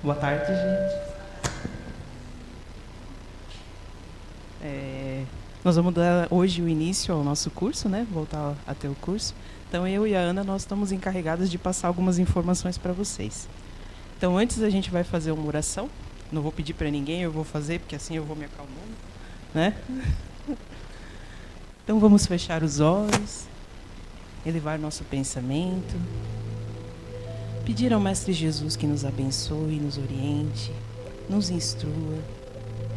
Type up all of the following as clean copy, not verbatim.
Boa tarde, gente. Nós vamos dar hoje o início ao nosso curso, né? Voltar a ter o curso. Então, eu e a Ana, nós estamos encarregadas de passar algumas informações para vocês. Então, antes a gente vai fazer uma oração. Não vou pedir para ninguém, eu vou fazer, porque assim eu vou me acalmando, né? Então, vamos fechar os olhos, elevar nosso pensamento, pedir ao Mestre Jesus que nos abençoe, nos oriente, nos instrua,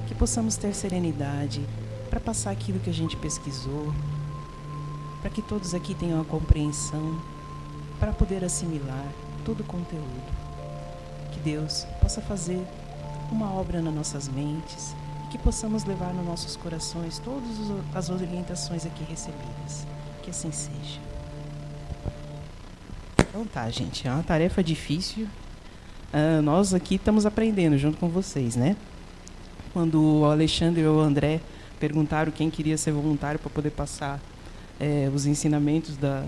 que possamos ter serenidade para passar aquilo que a gente pesquisou, para que todos aqui tenham a compreensão, para poder assimilar todo o conteúdo. Que Deus possa fazer uma obra nas nossas mentes e que possamos levar nos nossos corações todas as orientações aqui recebidas. Que assim seja. Então tá, gente, é uma tarefa difícil. Nós aqui estamos aprendendo junto com vocês, né? Quando o Alexandre e o André perguntaram quem queria ser voluntário para poder passar os ensinamentos da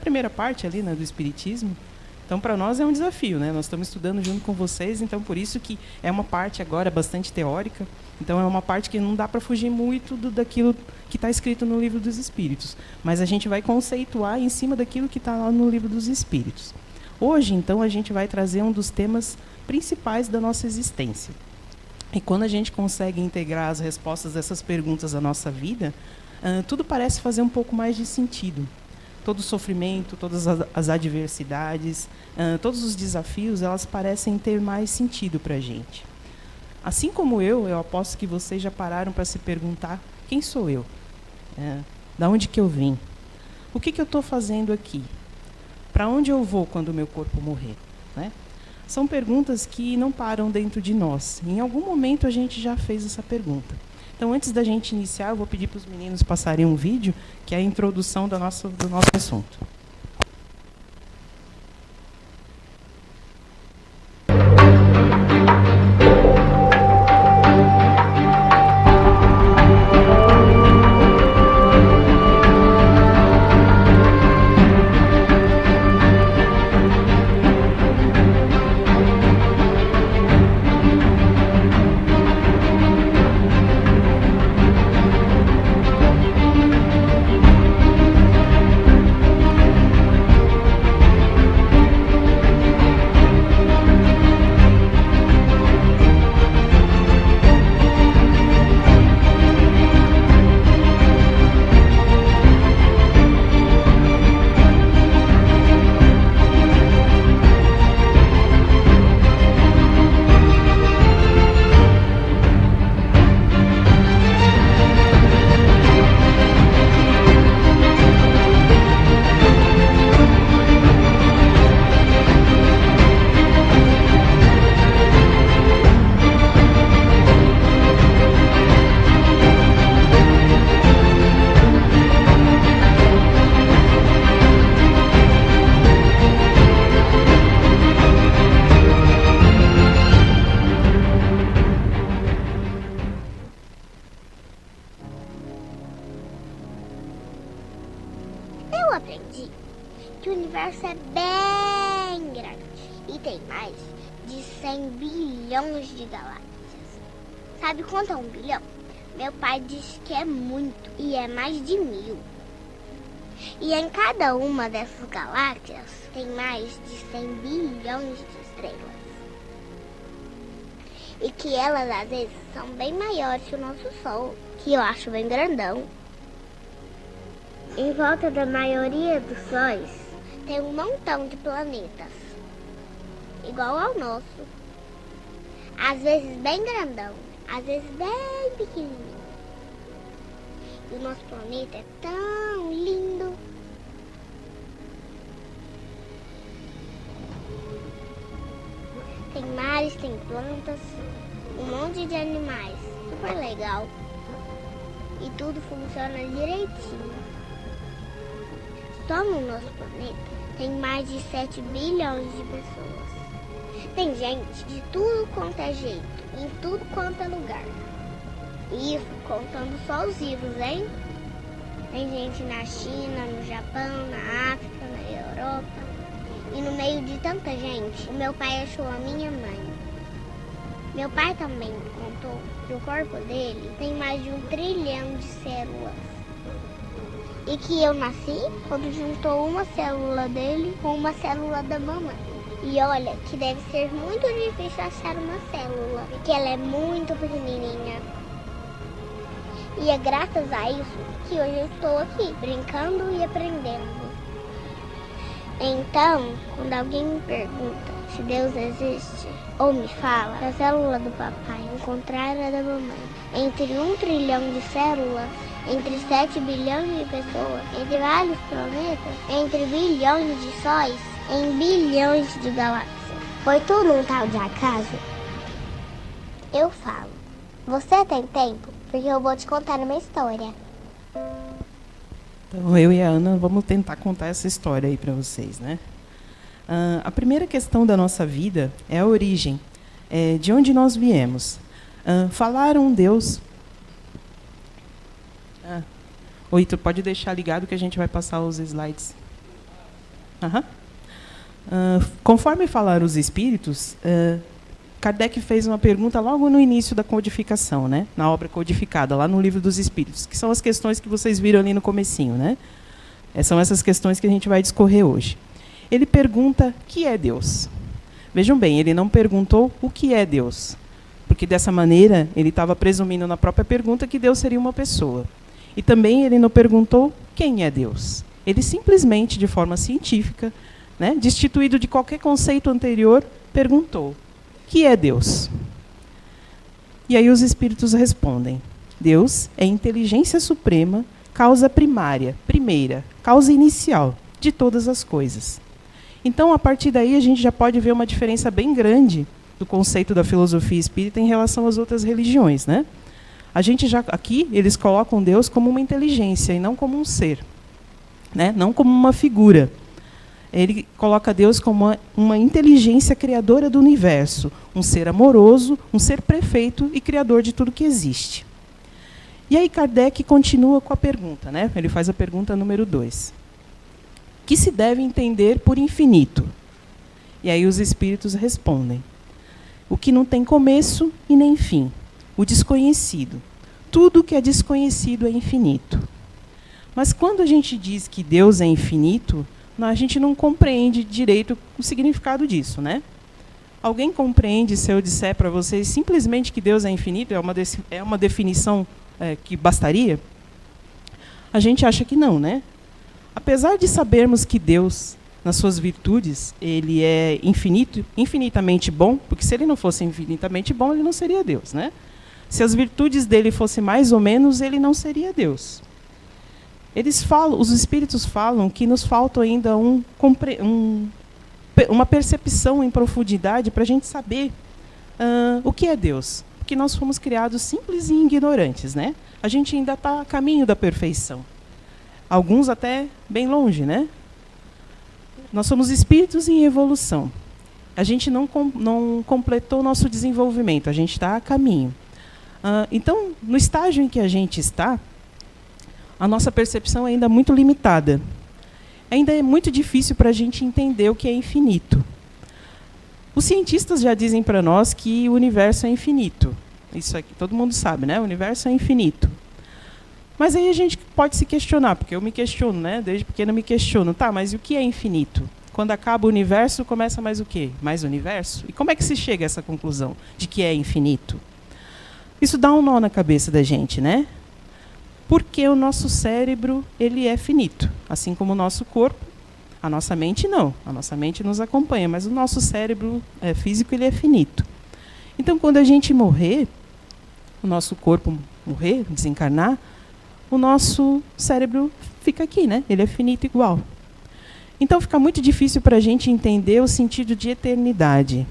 primeira parte ali, né, do Espiritismo. Então, para nós é um desafio, né? Nós estamos estudando junto com vocês, então por isso que é uma parte agora bastante teórica. Então, é uma parte que não dá para fugir muito daquilo que está escrito no Livro dos Espíritos. Mas a gente vai conceituar em cima daquilo que está lá no Livro dos Espíritos. Hoje, então, a gente vai trazer um dos temas principais da nossa existência. E quando a gente consegue integrar as respostas dessas perguntas à nossa vida, tudo parece fazer um pouco mais de sentido. Todo o sofrimento, todas as adversidades, todos os desafios, elas parecem ter mais sentido para a gente. Assim como eu aposto que vocês já pararam para se perguntar: quem sou eu? Da onde que eu vim? O que eu estou fazendo aqui? Para onde eu vou quando o meu corpo morrer? Né? São perguntas que não param dentro de nós. Em algum momento a gente já fez essa pergunta. Então, antes da gente iniciar, eu vou pedir para os meninos passarem um vídeo, que é a introdução do nosso assunto. Eu aprendi que o universo é bem grande e tem mais de 100 bilhões de galáxias. Sabe quanto é 1 bilhão? Meu pai diz que é muito e é mais de 1000. E em cada uma dessas galáxias tem mais de 100 bilhões de estrelas. E que elas às vezes são bem maiores que o nosso Sol, que eu acho bem grandão. Em volta da maioria dos sóis tem um montão de planetas, igual ao nosso. Às vezes bem grandão, às vezes bem pequenininho. E o nosso planeta é tão lindo. Tem mares, tem plantas, um monte de animais, super legal. E tudo funciona direitinho. Só no nosso planeta tem mais de 7 bilhões de pessoas. Tem gente de tudo quanto é jeito, em tudo quanto é lugar. Isso contando só os vivos, hein? Tem gente na China, no Japão, na África, na Europa. E no meio de tanta gente, o meu pai achou a minha mãe. Meu pai também contou que o corpo dele tem mais de 1 trilhão de células. E que eu nasci quando juntou uma célula dele com uma célula da mamãe. E olha que deve ser muito difícil achar uma célula, porque ela é muito pequenininha. E é graças a isso que hoje eu estou aqui, brincando e aprendendo. Então, quando alguém me pergunta se Deus existe, ou me fala que a célula do papai é o contrário da mamãe, entre 1 trilhão de células, entre 7 bilhões de pessoas, entre vários planetas, entre bilhões de sóis, em bilhões de galáxias. Foi tudo um tal de acaso? Eu falo, você tem tempo? Porque eu vou te contar uma história. Então, eu e a Ana vamos tentar contar essa história aí para vocês, né? A primeira questão da nossa vida é a origem, de onde nós viemos. Falar um Deus... Oi, tu pode deixar ligado que a gente vai passar os slides. Conforme falaram os espíritos, Kardec fez uma pergunta logo no início da codificação, né? Na obra codificada, lá no Livro dos Espíritos, que são as questões que vocês viram ali no comecinho, né? São essas questões que a gente vai discorrer hoje. Ele pergunta: o que é Deus? Vejam bem, ele não perguntou o que é Deus, porque dessa maneira ele estava presumindo na própria pergunta que Deus seria uma pessoa. E também ele não perguntou quem é Deus. Ele simplesmente, de forma científica, né, destituído de qualquer conceito anterior, perguntou: o que é Deus? E aí os espíritos respondem: Deus é inteligência suprema, causa primária, primeira, causa inicial de todas as coisas. Então, a partir daí, a gente já pode ver uma diferença bem grande do conceito da filosofia espírita em relação às outras religiões, né? A gente já aqui eles colocam Deus como uma inteligência e não como um ser, né? Não como uma figura. Ele coloca Deus como uma inteligência criadora do universo, um ser amoroso, um ser perfeito e criador de tudo que existe. E aí Kardec continua com a pergunta, né? Ele faz a pergunta número 2. Que se deve entender por infinito? E aí os espíritos respondem: o que não tem começo e nem fim, o desconhecido. Tudo que é desconhecido é infinito. Mas quando a gente diz que Deus é infinito, a gente não compreende direito o significado disso, né? Alguém compreende se eu disser para vocês simplesmente que Deus é infinito? É uma definição que bastaria? A gente acha que não, né? Apesar de sabermos que Deus, nas suas virtudes, ele é infinito, infinitamente bom, porque se ele não fosse infinitamente bom, ele não seria Deus, né? Se as virtudes dele fossem mais ou menos, ele não seria Deus. Eles falam, os espíritos falam que nos falta ainda uma percepção em profundidade para a gente saber o que é Deus. Porque nós fomos criados simples e ignorantes, né? A gente ainda está a caminho da perfeição. Alguns até bem longe, né? Nós somos espíritos em evolução. A gente não completou o nosso desenvolvimento, a gente está a caminho. Então, no estágio em que a gente está, a nossa percepção é ainda muito limitada. Ainda é muito difícil para a gente entender o que é infinito. Os cientistas já dizem para nós que o universo é infinito. Isso aqui todo mundo sabe, né? O universo é infinito. Mas aí a gente pode se questionar, porque eu me questiono, né? Desde pequeno eu me questiono. Tá, mas o que é infinito? Quando acaba o universo, começa mais o quê? Mais universo? E como é que se chega a essa conclusão de que é infinito? Isso dá um nó na cabeça da gente, né? Porque o nosso cérebro ele é finito, assim como o nosso corpo. A nossa mente não. A nossa mente nos acompanha, mas o nosso cérebro físico ele é finito. Então, quando a gente morrer, o nosso corpo morrer, desencarnar, o nosso cérebro fica aqui, né? Ele é finito igual. Então, fica muito difícil para a gente entender o sentido de eternidade,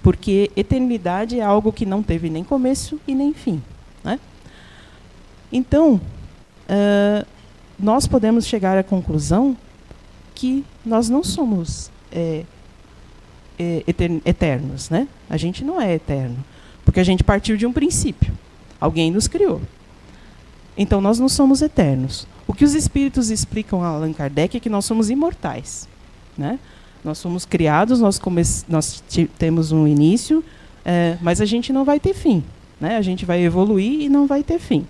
porque eternidade é algo que não teve nem começo e nem fim, né? Então, nós podemos chegar à conclusão que nós não somos eternos, né? A gente não é eterno, porque a gente partiu de um princípio. Alguém nos criou. Então, nós não somos eternos. O que os espíritos explicam a Allan Kardec é que nós somos imortais, né? Nós somos criados, nós temos um início, mas a gente não vai ter fim, né? A gente vai evoluir e não vai ter fim.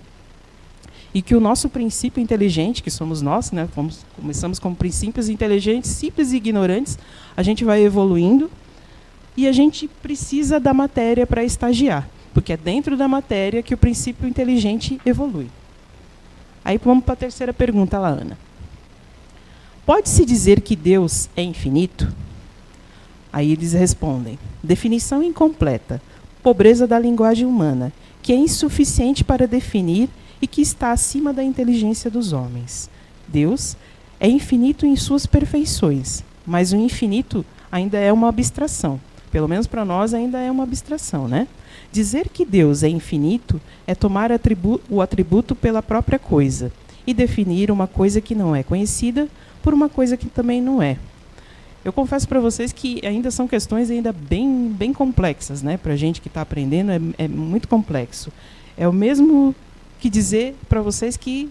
E que o nosso princípio inteligente, que somos nós, né? Começamos como princípios inteligentes, simples e ignorantes, a gente vai evoluindo e a gente precisa da matéria para estagiar, porque é dentro da matéria que o princípio inteligente evolui. Aí vamos para a terceira pergunta lá, Ana. Pode-se dizer que Deus é infinito? Aí eles respondem: definição incompleta, pobreza da linguagem humana, que é insuficiente para definir e que está acima da inteligência dos homens. Deus é infinito em suas perfeições, mas o infinito ainda é uma abstração. Pelo menos para nós ainda é uma abstração, né? Dizer que Deus é infinito é tomar o atributo pela própria coisa e definir uma coisa que não é conhecida por uma coisa que também não é. Eu confesso para vocês que ainda são questões ainda bem complexas, né? Para a gente que está aprendendo é muito complexo. É o mesmo que dizer para vocês que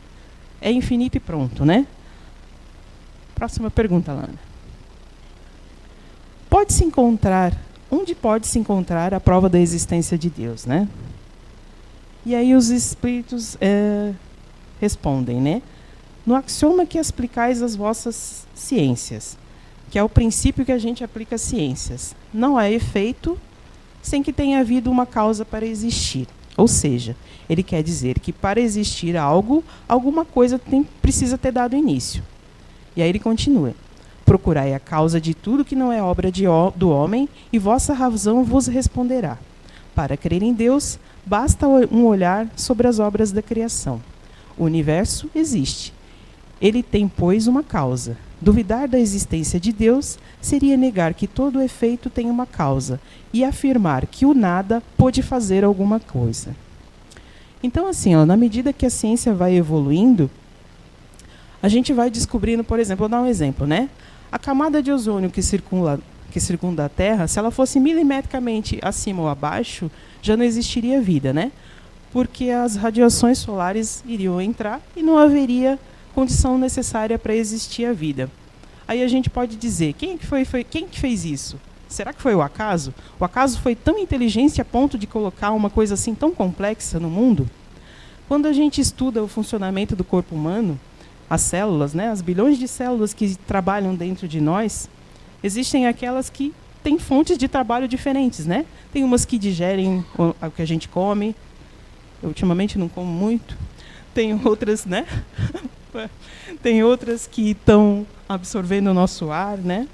é infinito e pronto, né? Próxima pergunta, Lana. Onde pode se encontrar a prova da existência de Deus, né? E aí os espíritos respondem, né? No axioma que explicais as vossas ciências, que é o princípio que a gente aplica às ciências. Não há efeito sem que tenha havido uma causa para existir. Ou seja, ele quer dizer que para existir algo, alguma coisa precisa ter dado início. E aí ele continua. Procurai a causa de tudo que não é obra do homem, e vossa razão vos responderá. Para crer em Deus, basta um olhar sobre as obras da criação. O universo existe. Ele tem, pois, uma causa. Duvidar da existência de Deus seria negar que todo efeito tem uma causa e afirmar que o nada pode fazer alguma coisa. Então, assim, na medida que a ciência vai evoluindo, a gente vai descobrindo, por exemplo, vou dar um exemplo, né? A camada de ozônio que circunda a Terra, se ela fosse milimetricamente acima ou abaixo, já não existiria vida, né? Porque as radiações solares iriam entrar e não haveria condição necessária para existir a vida. Aí a gente pode dizer, quem que fez isso? Será que foi o acaso? O acaso foi tão inteligente a ponto de colocar uma coisa assim tão complexa no mundo? Quando a gente estuda o funcionamento do corpo humano, as células, né, as bilhões de células que trabalham dentro de nós, existem aquelas que têm fontes de trabalho diferentes, né? Tem umas que digerem o que a gente come. Eu ultimamente não como muito. Tem outras, né? Tem outras que estão absorvendo o nosso ar, né?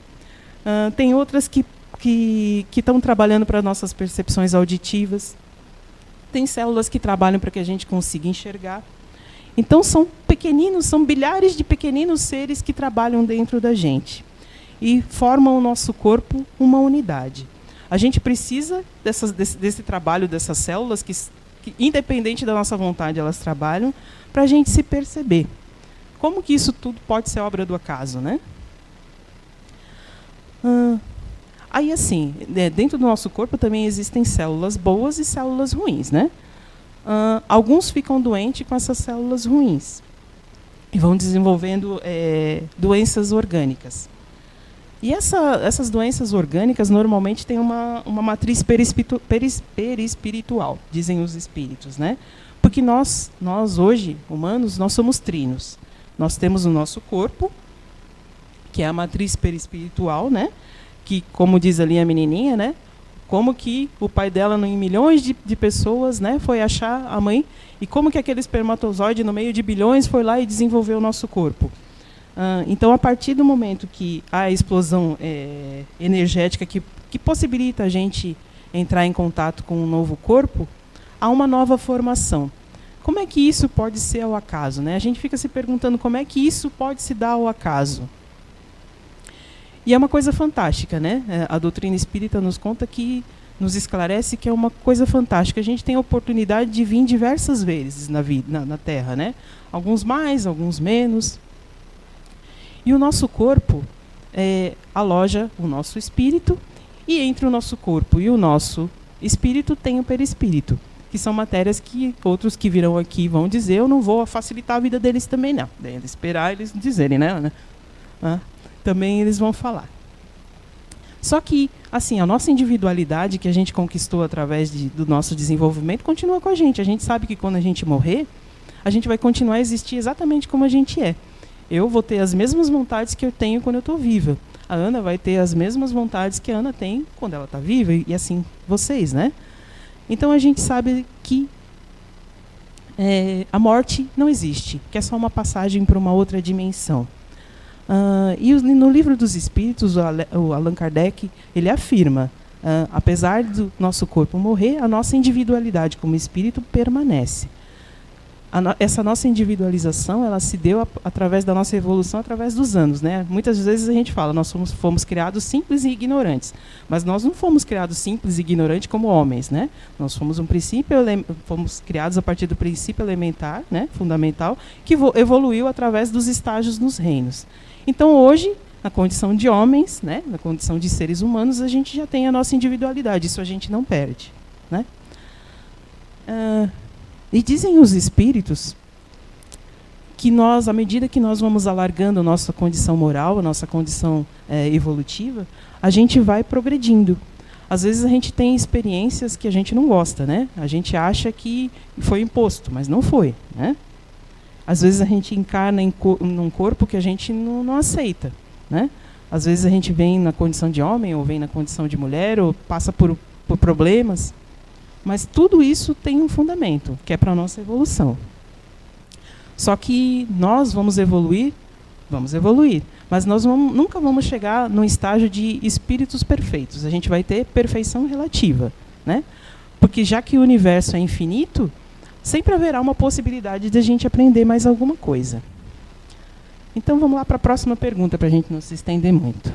Tem outras que estão trabalhando para nossas percepções auditivas. Tem células que trabalham para que a gente consiga enxergar. Então, são bilhares de pequeninos seres que trabalham dentro da gente e formam o nosso corpo uma unidade. A gente precisa desse trabalho dessas células que, independente da nossa vontade, elas trabalham para a gente se perceber. Como que isso tudo pode ser obra do acaso, né? Aí, assim, dentro do nosso corpo também existem células boas e células ruins, né? Alguns ficam doentes com essas células ruins e vão desenvolvendo doenças orgânicas. E essas doenças orgânicas normalmente têm uma matriz perispiritual, dizem os espíritos, né? Porque nós hoje, humanos, nós somos trinos. Nós temos o nosso corpo, que é a matriz perispiritual, né? Que, como diz ali a menininha, né? Como que o pai dela, em milhões de pessoas, né, foi achar a mãe, e como que aquele espermatozoide, no meio de bilhões, foi lá e desenvolveu o nosso corpo. Então, a partir do momento que há a explosão energética que possibilita a gente entrar em contato com um novo corpo, há uma nova formação. Como é que isso pode ser ao acaso, né? A gente fica se perguntando como é que isso pode se dar ao acaso. E é uma coisa fantástica, né? A doutrina espírita nos conta nos esclarece que é uma coisa fantástica. A gente tem a oportunidade de vir diversas vezes na Terra, né? Alguns mais, alguns menos. E o nosso corpo aloja o nosso espírito, e entre o nosso corpo e o nosso espírito tem o perispírito, que são matérias que outros que virão aqui vão dizer. Eu não vou facilitar a vida deles também, não. Esperar eles dizerem, né, Ana? Também eles vão falar. Só que, assim, a nossa individualidade que a gente conquistou através do nosso desenvolvimento continua com a gente. A gente sabe que quando a gente morrer, a gente vai continuar a existir exatamente como a gente é. Eu vou ter as mesmas vontades que eu tenho quando eu estou viva. A Ana vai ter as mesmas vontades que a Ana tem quando ela está viva, e assim vocês, né? Então a gente sabe que a morte não existe, que é só uma passagem para uma outra dimensão. E no Livro dos Espíritos, o Allan Kardec, ele afirma, apesar do nosso corpo morrer, a nossa individualidade como espírito permanece. Essa nossa individualização, ela se deu através da nossa evolução, através dos anos, né? Muitas vezes a gente fala, nós fomos criados simples e ignorantes, mas nós não fomos criados simples e ignorantes como homens, né? Nós fomos fomos criados a partir do princípio elementar, né, fundamental, que evoluiu através dos estágios nos reinos. Então, hoje, na condição de homens, né, na condição de seres humanos, a gente já tem a nossa individualidade, isso a gente não perde, né? E dizem os espíritos que nós, à medida que nós vamos alargando a nossa condição moral, a nossa condição evolutiva, a gente vai progredindo. Às vezes a gente tem experiências que a gente não gosta, né? A gente acha que foi imposto, mas não foi, né? Às vezes a gente encarna num corpo que a gente não aceita, né? Às vezes a gente vem na condição de homem, ou vem na condição de mulher, ou passa por problemas. Mas tudo isso tem um fundamento, que é para a nossa evolução. Só que nós vamos evoluir, mas nós nunca vamos chegar num estágio de espíritos perfeitos. A gente vai ter perfeição relativa, né? Porque já que o universo é infinito, sempre haverá uma possibilidade de a gente aprender mais alguma coisa. Então vamos lá para a próxima pergunta, para a gente não se estender muito.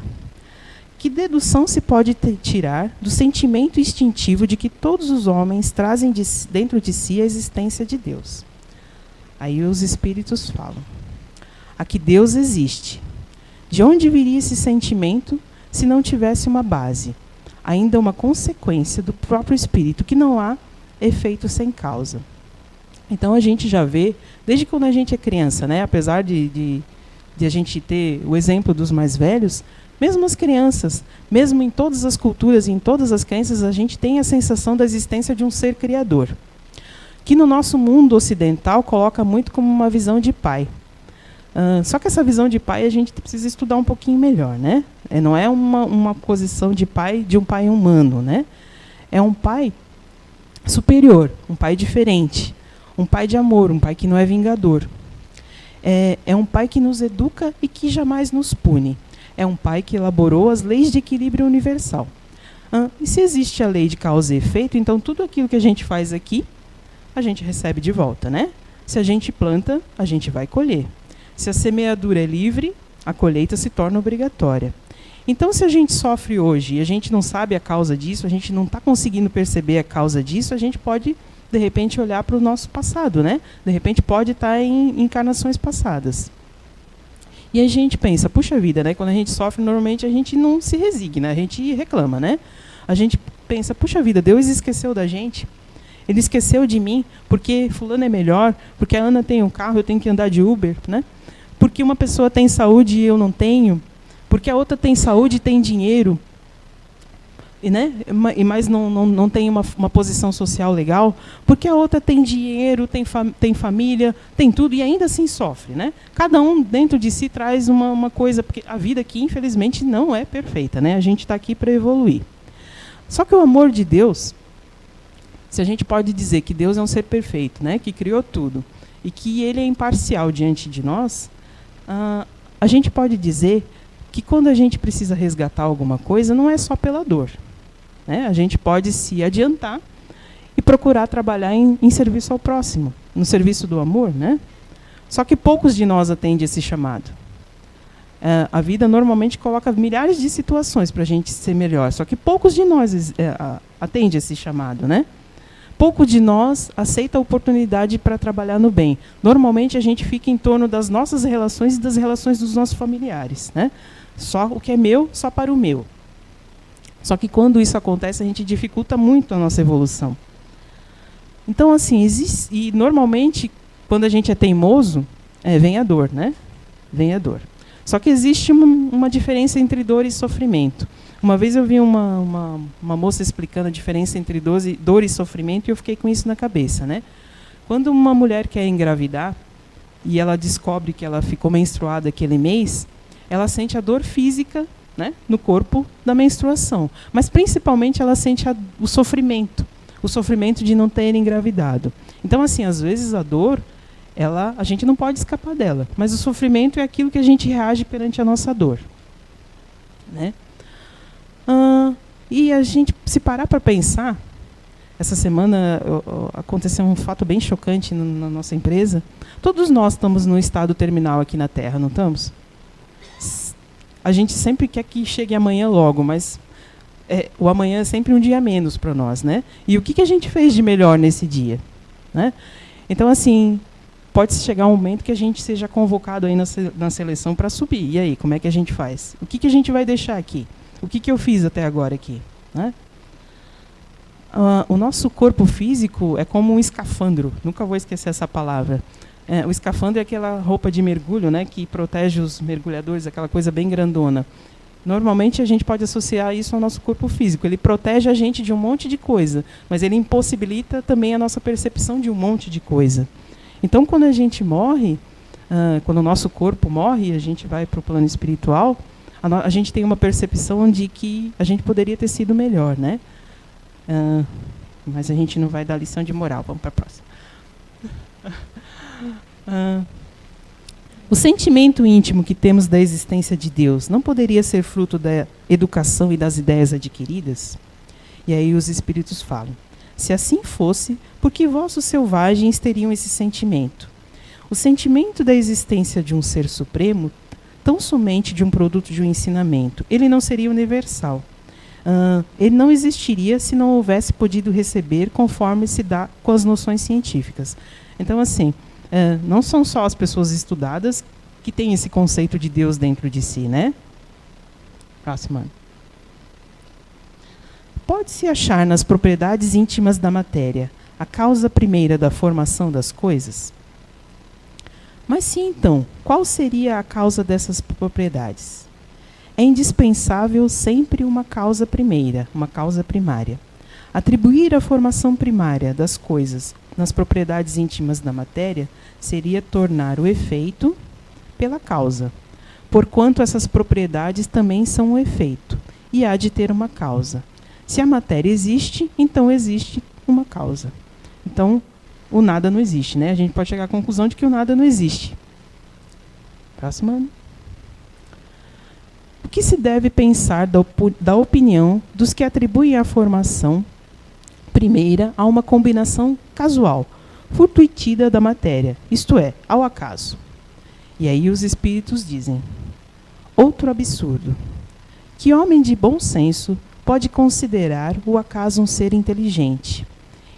Que dedução se pode tirar do sentimento instintivo de que todos os homens trazem dentro de si a existência de Deus? Aí os espíritos falam. A que Deus existe. De onde viria esse sentimento se não tivesse uma base? Ainda uma consequência do próprio espírito, que não há efeito sem causa. Então a gente já vê, desde quando a gente é criança, né? Apesar de a gente ter o exemplo dos mais velhos, mesmo as crianças, mesmo em todas as culturas e em todas as crenças, a gente tem a sensação da existência de um ser criador, que no nosso mundo ocidental coloca muito como uma visão de pai. Só que essa visão de pai a gente precisa estudar um pouquinho melhor, né? Não é uma posição de um pai humano, né? É um pai superior, um pai diferente, um pai de amor, um pai que não é vingador. É um pai que nos educa e que jamais nos pune. É um pai que elaborou as leis de equilíbrio universal. E se existe a lei de causa e efeito, então tudo aquilo que a gente faz aqui, a gente recebe de volta, né? Se a gente planta, a gente vai colher. Se a semeadura é livre, a colheita se torna obrigatória. Então, se a gente sofre hoje e a gente não sabe a causa disso, a gente não está conseguindo perceber a causa disso, a gente pode, de repente, olhar para o nosso passado, né? De repente, pode estar em encarnações passadas. E a gente pensa, puxa vida, né? Quando a gente sofre, normalmente a gente não se resigna, a gente reclama, né? A gente pensa, puxa vida, Deus esqueceu da gente. Ele esqueceu de mim porque fulano é melhor, porque a Ana tem um carro, eu tenho que andar de Uber, né? Porque uma pessoa tem saúde e eu não tenho, porque a outra tem saúde e tem dinheiro, né? Mas não tem uma posição social legal, porque a outra tem dinheiro, tem família, tem tudo e ainda assim sofre, né? Cada um dentro de si traz uma coisa, porque a vida aqui, infelizmente, não é perfeita, né? A gente está aqui para evoluir. Só que o amor de Deus, se a gente pode dizer que Deus é um ser perfeito, né? Que criou tudo, e que Ele é imparcial diante de nós, a gente pode dizer que quando a gente precisa resgatar alguma coisa, não é só pela dor, né? A gente pode se adiantar e procurar trabalhar em serviço ao próximo, no serviço do amor, né? Só que poucos de nós atendem esse chamado. A vida normalmente coloca milhares de situações para a gente ser melhor, só que poucos de nós atendem esse chamado, né? Pouco de nós aceita a oportunidade para trabalhar no bem. Normalmente a gente fica em torno das nossas relações e das relações dos nossos familiares, né? Só o que é meu, só para o meu. Só que quando isso acontece, a gente dificulta muito a nossa evolução. Então, assim, existe, e normalmente, quando a gente é teimoso, vem a dor, né? Vem a dor. Só que existe uma diferença entre dor e sofrimento. Uma vez eu vi uma moça explicando a diferença entre dor e sofrimento e eu fiquei com isso na cabeça, né? Quando uma mulher quer engravidar e ela descobre que ela ficou menstruada aquele mês, ela sente a dor física, né, no corpo da menstruação. Mas, principalmente, ela sente o sofrimento de não ter engravidado. Então, assim, às vezes a dor, a gente não pode escapar dela, mas o sofrimento é aquilo que a gente reage perante a nossa dor, né? E a gente, se parar para pensar, essa semana aconteceu um fato bem chocante na nossa empresa. Todos nós estamos no estado terminal aqui na Terra, não estamos? A gente sempre quer que chegue amanhã logo, mas o amanhã é sempre um dia menos para nós, né? E o que a gente fez de melhor nesse dia, né? Então, assim, pode chegar um momento que a gente seja convocado aí na seleção para subir. E aí, como é que a gente faz? O que a gente vai deixar aqui? O que eu fiz até agora aqui, né? O nosso corpo físico é como um escafandro. Nunca vou esquecer essa palavra. O escafandro é aquela roupa de mergulho, né, que protege os mergulhadores, aquela coisa bem grandona. Normalmente a gente pode associar isso ao nosso corpo físico. Ele protege a gente de um monte de coisa, mas ele impossibilita também a nossa percepção de um monte de coisa. Então, quando a gente morre, quando o nosso corpo morre, a gente vai para o plano espiritual, a gente tem uma percepção de que a gente poderia ter sido melhor, né? Mas a gente não vai dar lição de moral. Vamos para a próxima. O sentimento íntimo que temos da existência de Deus não poderia ser fruto da educação e das ideias adquiridas? E aí os espíritos falam: se assim fosse, por que vossos selvagens teriam esse sentimento? O sentimento da existência de um ser supremo, tão somente de um produto de um ensinamento, ele não seria universal. Ele não existiria se não houvesse podido receber conforme se dá com as noções científicas. Então, assim, não são só as pessoas estudadas que têm esse conceito de Deus dentro de si, né? Próximo. Pode-se achar nas propriedades íntimas da matéria a causa primeira da formação das coisas? Mas se então, qual seria a causa dessas propriedades? É indispensável sempre uma causa primeira, uma causa primária. Atribuir a formação primária das coisas nas propriedades íntimas da matéria seria tornar o efeito pela causa, porquanto essas propriedades também são um efeito, e há de ter uma causa. Se a matéria existe, então existe uma causa. Então, o nada não existe, né? A gente pode chegar à conclusão de que o nada não existe. Próximo ano. O que se deve pensar da opinião dos que atribuem a formação primeira a uma combinação casual, fortuita da matéria, isto é, ao acaso? E aí os espíritos dizem: outro absurdo. Que homem de bom senso pode considerar o acaso um ser inteligente?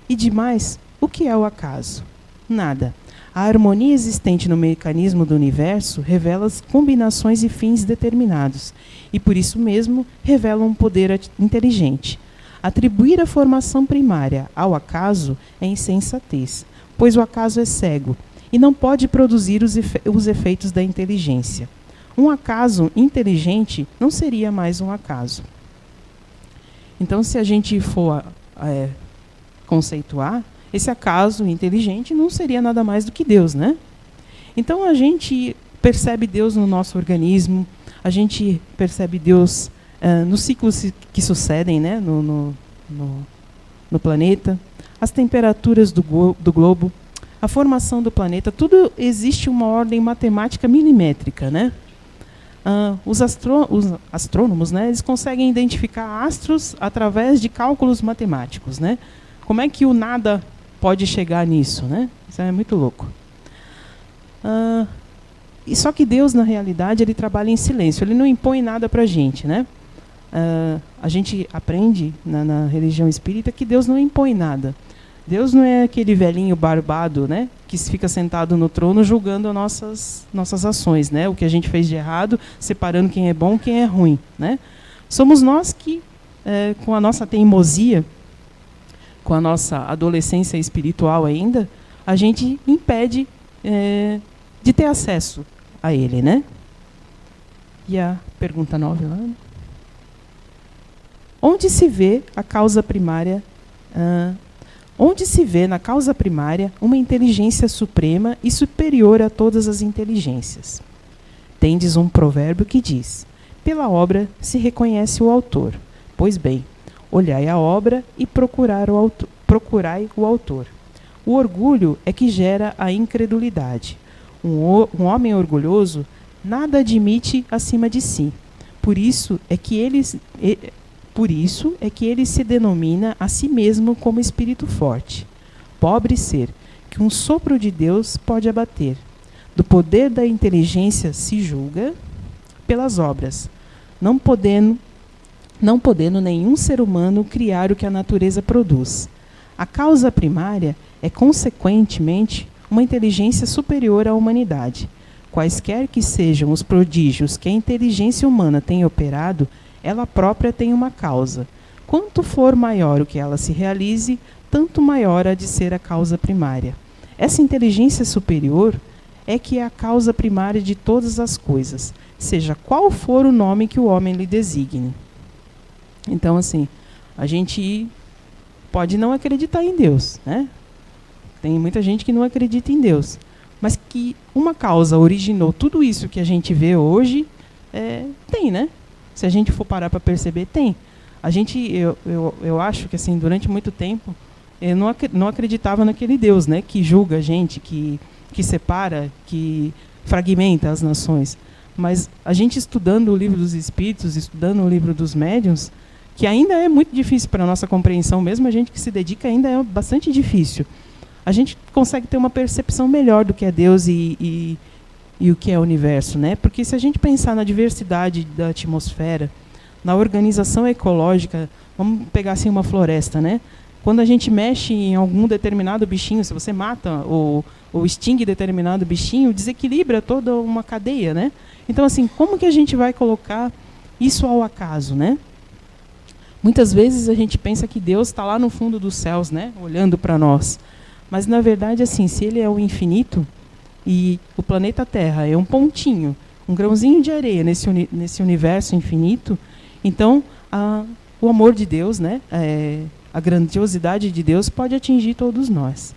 E demais, o que é o acaso? Nada. A harmonia existente no mecanismo do universo revela as combinações e fins determinados, e por isso mesmo revela um poder inteligente. Atribuir a formação primária ao acaso é insensatez, pois o acaso é cego e não pode produzir os efeitos da inteligência. Um acaso inteligente não seria mais um acaso. Então, se a gente for conceituar, esse acaso inteligente não seria nada mais do que Deus, né? Então, a gente percebe Deus no nosso organismo, a gente percebe Deus nos ciclos que sucedem, né, no planeta, as temperaturas do globo, a formação do planeta, tudo existe uma ordem matemática milimétrica, né? Os astrônomos, né, eles conseguem identificar astros através de cálculos matemáticos, né? Como é que o nada pode chegar nisso, né? Isso é muito louco. E só que Deus, na realidade, ele trabalha em silêncio. Ele não impõe nada para a gente, né? A gente aprende na religião espírita que Deus não impõe nada. Deus não é aquele velhinho barbado, né, que fica sentado no trono julgando nossas ações, né? O que a gente fez de errado, separando quem é bom e quem é ruim, né? Somos nós que, com a nossa teimosia, com a nossa adolescência espiritual ainda, a gente impede de ter acesso a ele, né? E a pergunta 9 lá? Onde se vê a causa primária... onde se vê na causa primária uma inteligência suprema e superior a todas as inteligências? Tendes um provérbio que diz: pela obra se reconhece o autor. Pois bem, olhai a obra e procurai o autor. O orgulho é que gera a incredulidade. Um homem orgulhoso nada admite acima de si. Por isso é que ele se denomina a si mesmo como espírito forte. Pobre ser, que um sopro de Deus pode abater. Do poder da inteligência se julga pelas obras, não podendo nenhum ser humano criar o que a natureza produz. A causa primária é, consequentemente, uma inteligência superior à humanidade. Quaisquer que sejam os prodígios que a inteligência humana tem operado, ela própria tem uma causa. Quanto for maior o que ela se realize, tanto maior há de ser a causa primária. Essa inteligência superior é que é a causa primária de todas as coisas, seja qual for o nome que o homem lhe designe. Então, assim, a gente pode não acreditar em Deus, né? Tem muita gente que não acredita em Deus, mas que uma causa originou tudo isso que a gente vê hoje, tem, né? Se a gente for parar para perceber, tem. Eu acho que, assim, durante muito tempo, eu não acreditava naquele Deus, né? Que julga a gente, que separa, que fragmenta as nações. Mas a gente estudando o livro dos Espíritos, estudando o livro dos Médiuns, que ainda é muito difícil para a nossa compreensão, mesmo a gente que se dedica ainda é bastante difícil. A gente consegue ter uma percepção melhor do que é Deus e o que é o universo, né? Porque se a gente pensar na diversidade da atmosfera, na organização ecológica, vamos pegar assim uma floresta, né? Quando a gente mexe em algum determinado bichinho, se você mata ou extingue determinado bichinho, desequilibra toda uma cadeia, né? Então, assim, como que a gente vai colocar isso ao acaso, né? Muitas vezes a gente pensa que Deus está lá no fundo dos céus, né? Olhando para nós. Mas, na verdade, assim, se Ele é o infinito e o planeta Terra é um pontinho, um grãozinho de areia nesse universo infinito, então o amor de Deus, né? A grandiosidade de Deus pode atingir todos nós.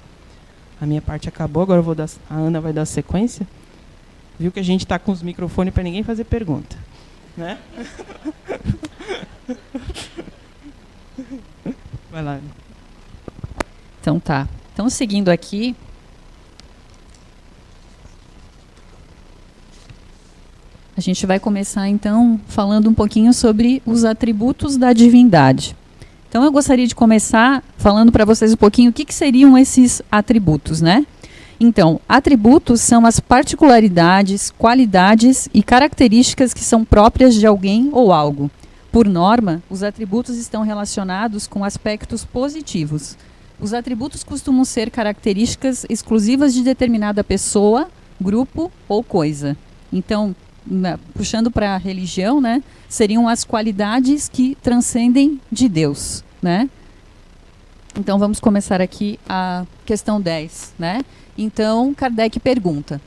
A minha parte acabou, agora a Ana vai dar sequência. Viu que a gente está com os microfones para ninguém fazer pergunta, né? Vai lá. Então tá. Então, seguindo aqui, a gente vai começar então falando um pouquinho sobre os atributos da divindade. Então, eu gostaria de começar falando para vocês um pouquinho o que seriam esses atributos, né? Então, atributos são as particularidades, qualidades e características que são próprias de alguém ou algo. Por norma, os atributos estão relacionados com aspectos positivos. Os atributos costumam ser características exclusivas de determinada pessoa, grupo ou coisa. Então, puxando para a religião, né, seriam as qualidades que transcendem de Deus, né? Então, vamos começar aqui a questão 10, né? Então, Kardec pergunta: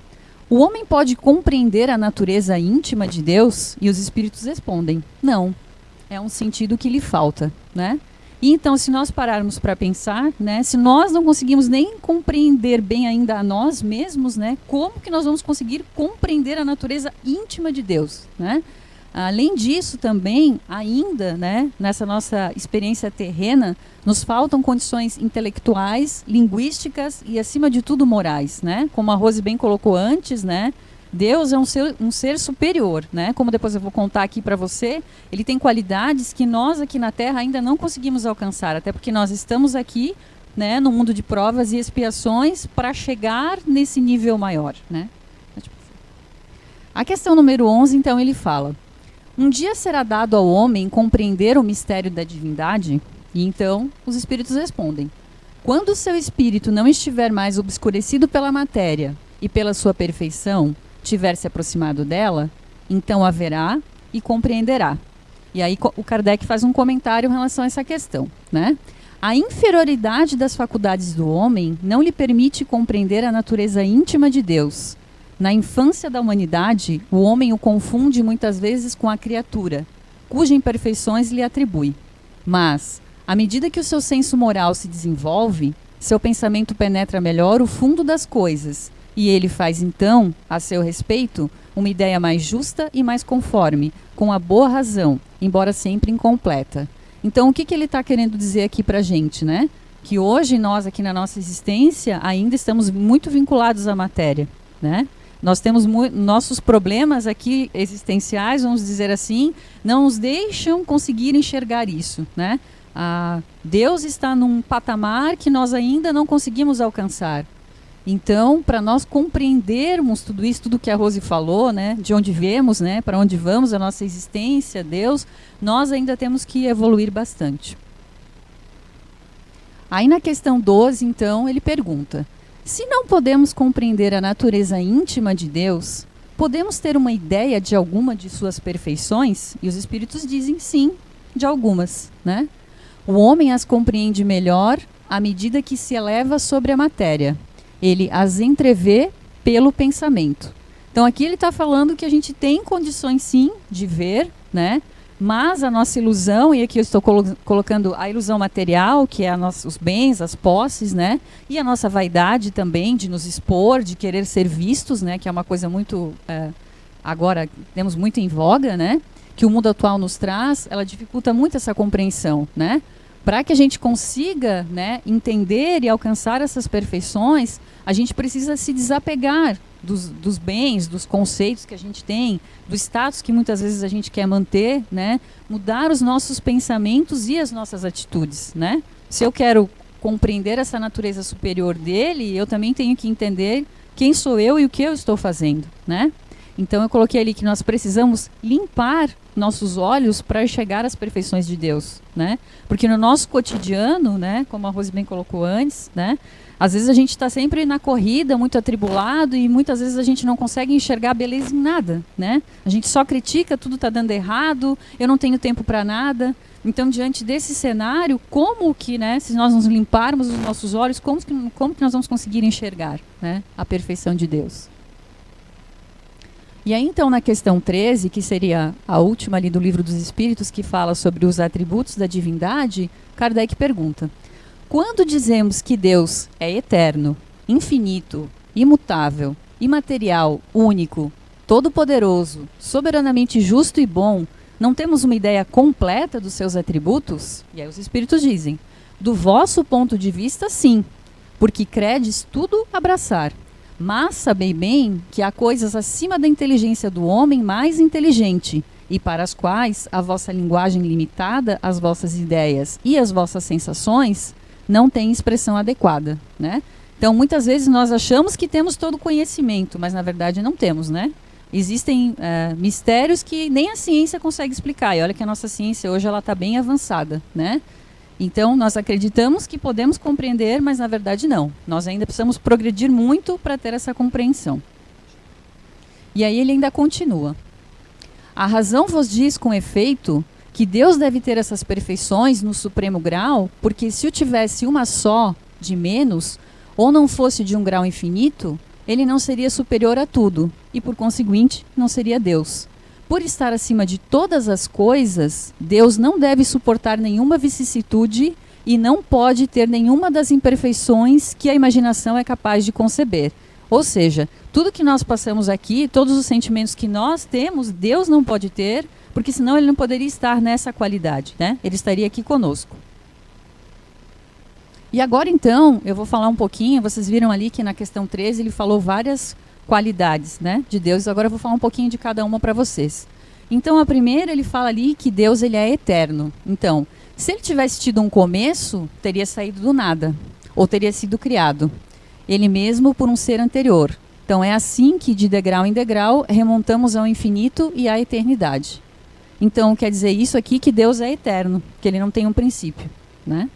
o homem pode compreender a natureza íntima de Deus? E os espíritos respondem: não. É um sentido que lhe falta, né? E então, se nós pararmos para pensar, né, se nós não conseguimos nem compreender bem ainda a nós mesmos, né, como que nós vamos conseguir compreender a natureza íntima de Deus, né? Além disso, também, ainda, né, nessa nossa experiência terrena, nos faltam condições intelectuais, linguísticas e, acima de tudo, morais, né? Como a Rose bem colocou antes, né? Deus é um ser superior, né? Como depois eu vou contar aqui para você, ele tem qualidades que nós aqui na Terra ainda não conseguimos alcançar, até porque nós estamos aqui, né, no mundo de provas e expiações para chegar nesse nível maior, né? A questão número 11, então, ele fala: um dia será dado ao homem compreender o mistério da divindade? E então os espíritos respondem: quando o seu espírito não estiver mais obscurecido pela matéria e pela sua perfeição, tiver se aproximado dela, então haverá e compreenderá. E aí o Kardec faz um comentário em relação a essa questão, né? A inferioridade das faculdades do homem não lhe permite compreender a natureza íntima de Deus. Na infância da humanidade, o homem o confunde muitas vezes com a criatura, cujas imperfeições lhe atribui. Mas, à medida que o seu senso moral se desenvolve, seu pensamento penetra melhor o fundo das coisas, e ele faz então, a seu respeito, uma ideia mais justa e mais conforme, com a boa razão, embora sempre incompleta. Então, o que ele está querendo dizer aqui para a gente, né? Que hoje nós, aqui na nossa existência, ainda estamos muito vinculados à matéria, né? Nós temos nossos problemas aqui existenciais, vamos dizer assim, não nos deixam conseguir enxergar isso, né? Deus está num patamar que nós ainda não conseguimos alcançar. Então, para nós compreendermos tudo isso, tudo que a Rose falou, né, de onde viemos, né, para onde vamos, a nossa existência, Deus, nós ainda temos que evoluir bastante. Aí na questão 12, então, ele pergunta: se não podemos compreender a natureza íntima de Deus, podemos ter uma ideia de alguma de suas perfeições? E os espíritos dizem sim, de algumas, né? O homem as compreende melhor à medida que se eleva sobre a matéria. Ele as entrevê pelo pensamento. Então aqui ele está falando que a gente tem condições sim de ver, né? Mas a nossa ilusão, e aqui eu estou colocando a ilusão material, que é os bens, as posses, né? E a nossa vaidade também de nos expor, de querer ser vistos, né? Que é uma coisa muito, agora temos muito em voga, né? Que o mundo atual nos traz, ela dificulta muito essa compreensão, né? Para que a gente consiga, né, entender e alcançar essas perfeições, a gente precisa se desapegar dos bens, dos conceitos que a gente tem, do status que muitas vezes a gente quer manter, né? Mudar os nossos pensamentos e as nossas atitudes, né? Se eu quero compreender essa natureza superior dele, eu também tenho que entender quem sou eu e o que eu estou fazendo, né? Então eu coloquei ali que nós precisamos limpar nossos olhos para chegar às perfeições de Deus, né? Porque no nosso cotidiano, né, como a Rose bem colocou antes, né, às vezes a gente está sempre na corrida, muito atribulado, e muitas vezes a gente não consegue enxergar beleza em nada, né? A gente só critica, tudo está dando errado, eu não tenho tempo para nada. Então, diante desse cenário, como que, né, se nós nos limparmos os nossos olhos, como que nós vamos conseguir enxergar, né, a perfeição de Deus? E aí, então, na questão 13, que seria a última ali do Livro dos Espíritos, que fala sobre os atributos da divindade, Kardec pergunta: quando dizemos que Deus é eterno, infinito, imutável, imaterial, único, todo-poderoso, soberanamente justo e bom, não temos uma ideia completa dos seus atributos? E aí os Espíritos dizem: do vosso ponto de vista, sim, porque credes tudo abraçar. Mas sabei bem que há coisas acima da inteligência do homem mais inteligente, e para as quais a vossa linguagem limitada, as vossas ideias e as vossas sensações não tem expressão adequada, né? Então, muitas vezes nós achamos que temos todo o conhecimento, mas na verdade não temos, né? Existem mistérios que nem a ciência consegue explicar, e olha que a nossa ciência hoje ela está bem avançada, né? Então, nós acreditamos que podemos compreender, mas na verdade não. Nós ainda precisamos progredir muito para ter essa compreensão. E aí ele ainda continua: a razão vos diz com efeito que Deus deve ter essas perfeições no supremo grau, porque se o tivesse uma só de menos, ou não fosse de um grau infinito, ele não seria superior a tudo, e por conseguinte, não seria Deus. Por estar acima de todas as coisas, Deus não deve suportar nenhuma vicissitude e não pode ter nenhuma das imperfeições que a imaginação é capaz de conceber. Ou seja, tudo que nós passamos aqui, todos os sentimentos que nós temos, Deus não pode ter, porque senão ele não poderia estar nessa qualidade, né? Ele estaria aqui conosco. E agora então, eu vou falar um pouquinho, vocês viram ali que na questão 13 ele falou várias qualidades, né, de Deus. Agora eu vou falar um pouquinho de cada uma para vocês. Então, a primeira, ele fala ali que Deus ele é eterno. Então, se ele tivesse tido um começo, teria saído do nada, ou teria sido criado, ele mesmo por um ser anterior. Então, é assim que, de degrau em degrau, remontamos ao infinito e à eternidade. Então, quer dizer isso aqui que Deus é eterno, que ele não tem um princípio, né?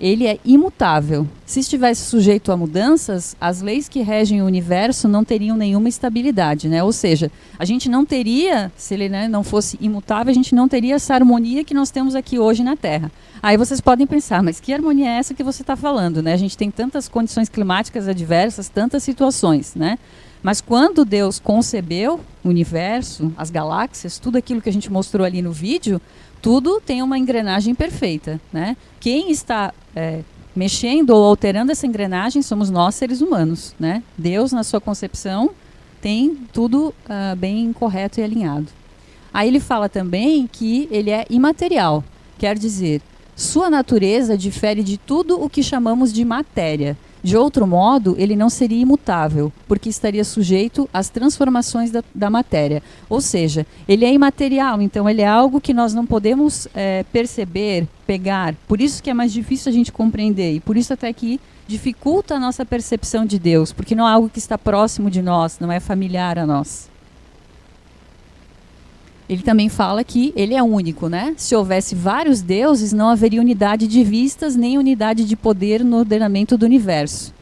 ele é imutável. Se estivesse sujeito a mudanças, as leis que regem o universo não teriam nenhuma estabilidade, né? Ou seja, a gente não teria, se ele, né, não fosse imutável, a gente não teria essa harmonia que nós temos aqui hoje na Terra. Aí vocês podem pensar, mas que harmonia é essa que você está falando, né? A gente tem tantas condições climáticas adversas, tantas situações, né? Mas quando Deus concebeu o universo, as galáxias, tudo aquilo que a gente mostrou ali no vídeo, tudo tem uma engrenagem perfeita, né? Quem está mexendo ou alterando essa engrenagem somos nós, seres humanos, né? Deus, na sua concepção, tem tudo bem correto e alinhado. Aí ele fala também que ele é imaterial, quer dizer, sua natureza difere de tudo o que chamamos de matéria. De outro modo, ele não seria imutável, porque estaria sujeito às transformações da matéria. Ou seja, ele é imaterial, então ele é algo que nós não podemos perceber, pegar. Por isso que é mais difícil a gente compreender, e por isso até que dificulta a nossa percepção de Deus, porque não é algo que está próximo de nós, não é familiar a nós. Ele também fala que ele é único, né? Se houvesse vários deuses, não haveria unidade de vistas, nem unidade de poder no ordenamento do universo.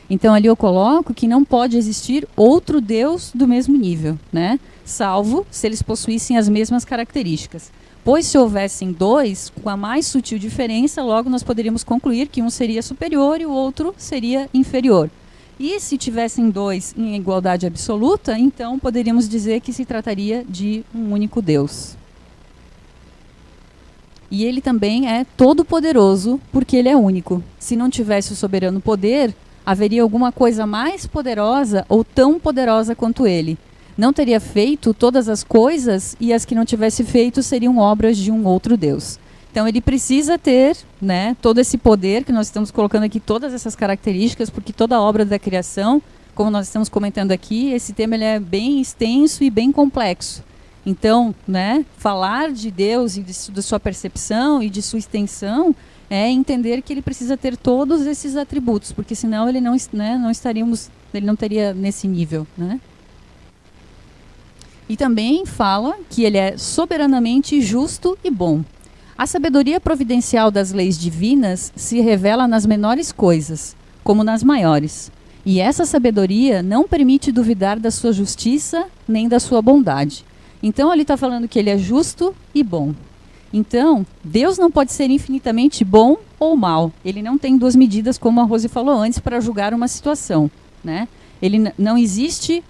Então ali eu coloco que não pode existir outro Deus do mesmo nível, né? Salvo se eles possuíssem as mesmas características. Pois se houvessem dois, com a mais sutil diferença, logo nós poderíamos concluir que um seria superior e o outro seria inferior. E se tivessem dois em igualdade absoluta, então poderíamos dizer que se trataria de um único Deus. E ele também é todo-poderoso, porque ele é único. Se não tivesse o soberano poder, haveria alguma coisa mais poderosa ou tão poderosa quanto ele. Não teria feito todas as coisas, e as que não tivesse feito seriam obras de um outro Deus. Então ele precisa ter, né, todo esse poder, que nós estamos colocando aqui todas essas características, porque toda a obra da criação, como nós estamos comentando aqui, esse tema ele é bem extenso e bem complexo. Então, né, falar de Deus e de sua percepção e de sua extensão é entender que ele precisa ter todos esses atributos, porque senão ele não, né, ele não teria nesse nível, né? E também fala que ele é soberanamente justo e bom. A sabedoria providencial das leis divinas se revela nas menores coisas, como nas maiores. E essa sabedoria não permite duvidar da sua justiça nem da sua bondade. Então ele está falando que ele é justo e bom. Então, Deus não pode ser infinitamente bom ou mal. Ele não tem duas medidas, como a Rose falou antes, para julgar uma situação, né? Ele não existe...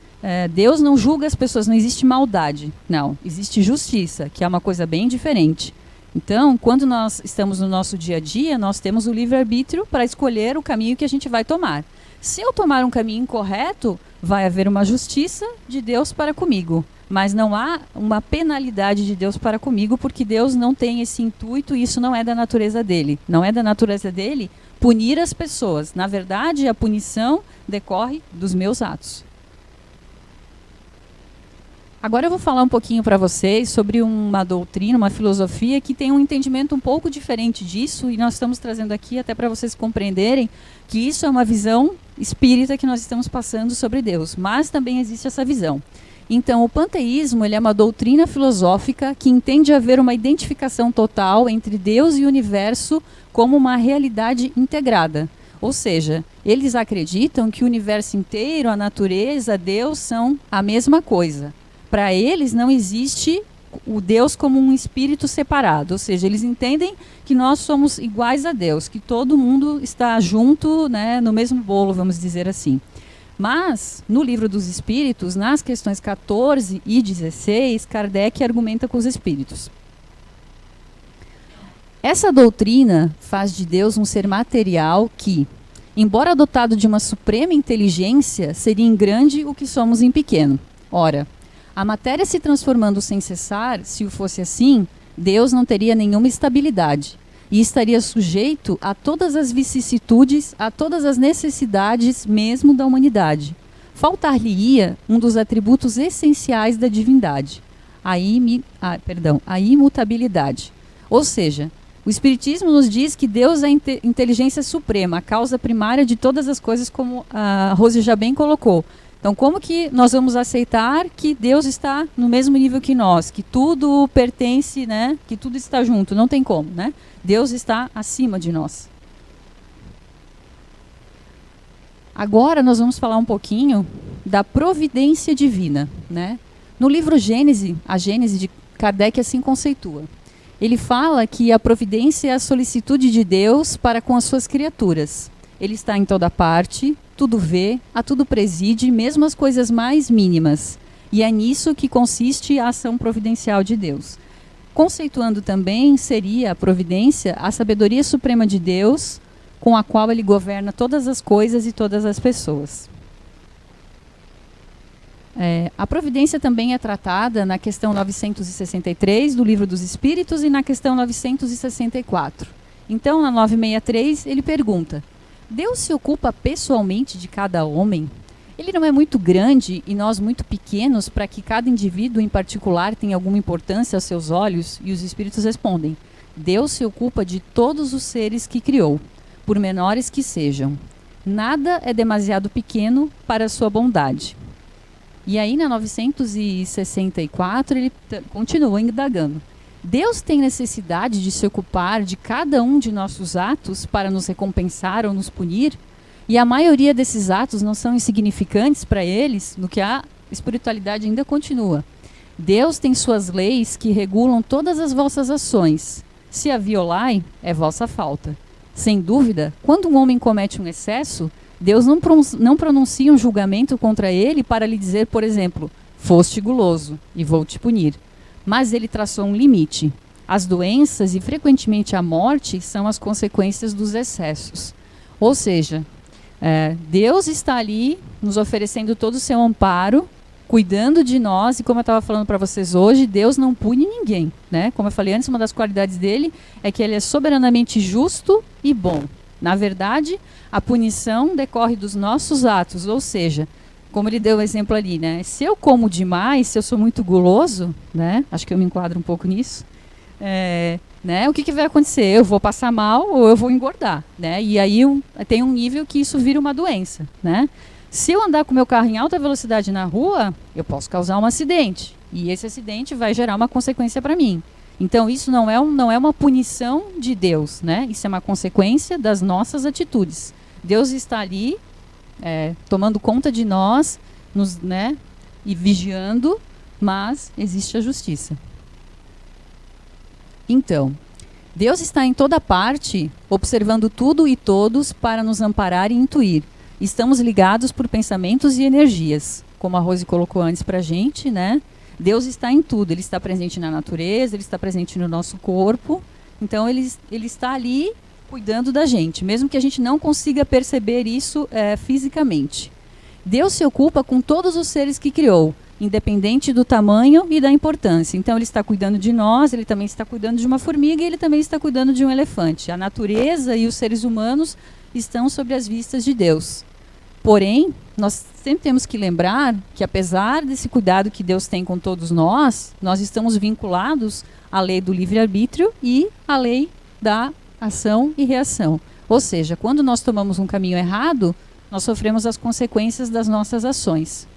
Deus não julga as pessoas, não existe maldade. Não, existe justiça, que é uma coisa bem diferente. Então, quando nós estamos no nosso dia a dia, nós temos o livre-arbítrio para escolher o caminho que a gente vai tomar. Se eu tomar um caminho incorreto, vai haver uma justiça de Deus para comigo. Mas não há uma penalidade de Deus para comigo, porque Deus não tem esse intuito e isso não é da natureza dele. Não é da natureza dele punir as pessoas. Na verdade, a punição decorre dos meus atos. Agora eu vou falar um pouquinho para vocês sobre uma doutrina, uma filosofia que tem um entendimento um pouco diferente disso, e nós estamos trazendo aqui até para vocês compreenderem que isso é uma visão espírita que nós estamos passando sobre Deus, mas também existe essa visão. Então, o panteísmo ele é uma doutrina filosófica que entende haver uma identificação total entre Deus e o universo como uma realidade integrada. Ou seja, eles acreditam que o universo inteiro, a natureza, Deus são a mesma coisa. Para eles não existe o Deus como um espírito separado, ou seja, eles entendem que nós somos iguais a Deus, que todo mundo está junto, né, no mesmo bolo, vamos dizer assim. Mas, no Livro dos Espíritos, nas questões 14 e 16, Kardec argumenta com os espíritos. Essa doutrina faz de Deus um ser material que, embora dotado de uma suprema inteligência, seria em grande o que somos em pequeno. Ora, a matéria se transformando sem cessar, se o fosse assim, Deus não teria nenhuma estabilidade e estaria sujeito a todas as vicissitudes, a todas as necessidades mesmo da humanidade. Faltar-lhe-ia um dos atributos essenciais da divindade, a imutabilidade. Ou seja, o Espiritismo nos diz que Deus é a inteligência suprema, a causa primária de todas as coisas, como a Rose já bem colocou. Então, como que nós vamos aceitar que Deus está no mesmo nível que nós, que tudo pertence, né, que tudo está junto? Não tem como, né? Deus está acima de nós. Agora nós vamos falar um pouquinho da providência divina, né? No livro Gênese, a Gênese de Kardec assim conceitua. Ele fala que a providência é a solicitude de Deus para com as suas criaturas. Ele está em toda parte, tudo vê, a tudo preside, mesmo as coisas mais mínimas. E é nisso que consiste a ação providencial de Deus. Conceituando também, seria a providência a sabedoria suprema de Deus, com a qual ele governa todas as coisas e todas as pessoas. A providência também é tratada na questão 963 do Livro dos Espíritos e na questão 964. Então, na 963, ele pergunta: Deus se ocupa pessoalmente de cada homem? Ele não é muito grande e nós muito pequenos para que cada indivíduo em particular tenha alguma importância aos seus olhos? E os Espíritos respondem: Deus se ocupa de todos os seres que criou, por menores que sejam. Nada é demasiado pequeno para a sua bondade. E aí, na 964, ele continua indagando. Deus tem necessidade de se ocupar de cada um de nossos atos para nos recompensar ou nos punir? E a maioria desses atos não são insignificantes para eles, no que a espiritualidade ainda continua. Deus tem suas leis que regulam todas as vossas ações. Se a violai, é vossa falta. Sem dúvida, quando um homem comete um excesso, Deus não pronuncia um julgamento contra ele para lhe dizer, por exemplo, foste guloso e vou te punir. Mas ele traçou um limite. As doenças e frequentemente a morte são as consequências dos excessos. Ou seja, Deus está ali nos oferecendo todo o seu amparo, cuidando de nós, e como eu estava falando para vocês hoje, Deus não pune ninguém, né? Como eu falei antes, uma das qualidades dele é que ele é soberanamente justo e bom. Na verdade, a punição decorre dos nossos atos, ou seja, como ele deu o exemplo ali, né? Se eu como demais, se eu sou muito guloso, né? Acho que eu me enquadro um pouco nisso. Né? O que vai acontecer? Eu vou passar mal ou eu vou engordar, né? E aí tem um nível que isso vira uma doença, né? Se eu andar com meu carro em alta velocidade na rua, eu posso causar um acidente. E esse acidente vai gerar uma consequência para mim. Então, isso não é uma punição de Deus, né? Isso é uma consequência das nossas atitudes. Deus está ali, tomando conta de nós, né? E vigiando, mas existe a justiça. Então, Deus está em toda parte, observando tudo e todos para nos amparar e intuir. Estamos ligados por pensamentos e energias, como a Rose colocou antes para a gente, né? Deus está em tudo, ele está presente na natureza, ele está presente no nosso corpo, então ele está ali cuidando da gente, mesmo que a gente não consiga perceber isso fisicamente. Deus se ocupa com todos os seres que criou, independente do tamanho e da importância. Então ele está cuidando de nós, ele também está cuidando de uma formiga e ele também está cuidando de um elefante. A natureza e os seres humanos estão sob as vistas de Deus. Porém, nós sempre temos que lembrar que, apesar desse cuidado que Deus tem com todos nós estamos vinculados à lei do livre-arbítrio e à lei da ação e reação. Ou seja, quando nós tomamos um caminho errado, nós sofremos as consequências das nossas ações.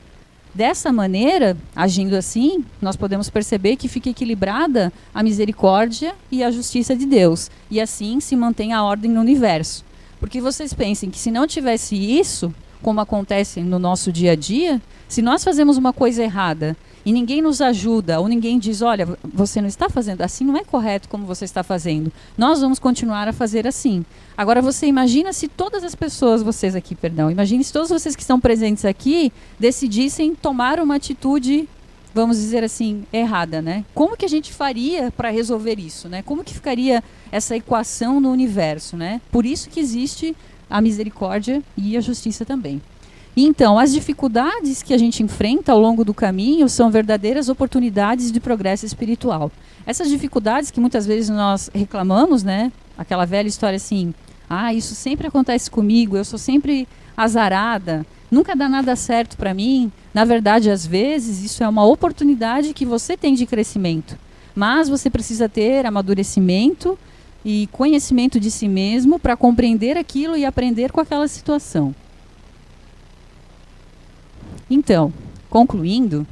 Dessa maneira, agindo assim, nós podemos perceber que fica equilibrada a misericórdia e a justiça de Deus. E assim se mantém a ordem no universo. Porque vocês pensem que se não tivesse isso, como acontece no nosso dia a dia, se nós fazemos uma coisa errada e ninguém nos ajuda, ou ninguém diz, olha, você não está fazendo assim, não é correto como você está fazendo, nós vamos continuar a fazer assim. Agora você imagina se todas as pessoas, imagine se todos vocês que estão presentes aqui decidissem tomar uma atitude, vamos dizer assim, errada, né? Como que a gente faria para resolver isso, né? Como que ficaria essa equação no universo, né? Por isso que existe a misericórdia e a justiça também. E então, as dificuldades que a gente enfrenta ao longo do caminho são verdadeiras oportunidades de progresso espiritual. Essas dificuldades que muitas vezes nós reclamamos, né? Aquela velha história assim, isso sempre acontece comigo, eu sou sempre azarada, nunca dá nada certo para mim. Na verdade, às vezes, isso é uma oportunidade que você tem de crescimento. Mas você precisa ter amadurecimento e conhecimento de si mesmo para compreender aquilo e aprender com aquela situação. Então, concluindo,